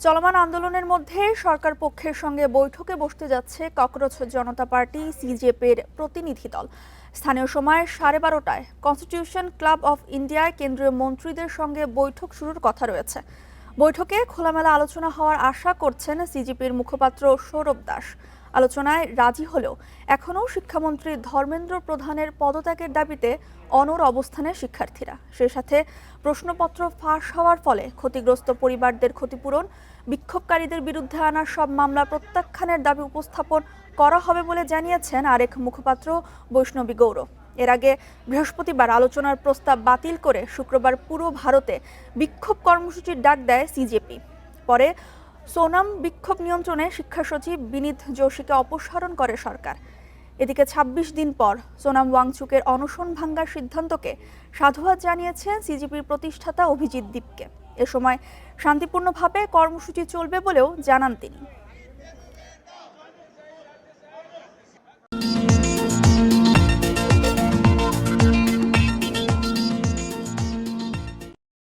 চলমান আন্দোলনের মধ্যে সরকার পক্ষের সঙ্গে বৈঠকে বসতে যাচ্ছে ককরোচ জনতা পার্টি সিজেপির প্রতিনিধি দল। স্থানীয় সময় 12:30টায় কনস্টিটিউশন ক্লাব অফ ইন্ডিয়ায় কেন্দ্রীয় মন্ত্রীদের সঙ্গে বৈঠক শুরুর কথা রয়েছে। বৈঠকে খোলামেলা আলোচনা হওয়ার আশা করছেন সিজেপির মুখপাত্র সৌরভ দাস। আলোচনায় রাজি হলেও এখনও শিক্ষামন্ত্রী ধর্মেন্দ্র প্রধানের পদত্যাগের দাবিতে অনড় অবস্থানে শিক্ষার্থীরা। সেই সাথে প্রশ্নপত্র ফাঁস হওয়ার ফলে ক্ষতিগ্রস্ত পরিবারদের ক্ষতিপূরণ, বিক্ষোভকারীদের বিরুদ্ধে আনা সব মামলা প্রত্যাখ্যানের দাবি উপস্থাপন করা হবে বলে জানিয়েছেন আরেক মুখপাত্র বৈষ্ণবী গৌর। এর আগে বৃহস্পতিবার আলোচনার প্রস্তাব বাতিল করে শুক্রবার পুরো ভারতে বিক্ষোভ কর্মসূচির ডাক দেয় সিজেপি। পরে সোনাম বিক্ষোভ নিয়ন্ত্রণে শিক্ষা সচিব বিনীত যোশীকে অপসারণ করে সরকার। এদিকে ২৬ দিন পর সোনাম ওয়াংচুকের অনশন ভাঙ্গার সিদ্ধান্তকে সাধুবাদ জানিয়েছেন সিজেপির প্রতিষ্ঠাতা অভিজিৎ দীপকে। এ সময় শান্তিপূর্ণভাবে কর্মসূচি চলবে বলেও জানান তিনি।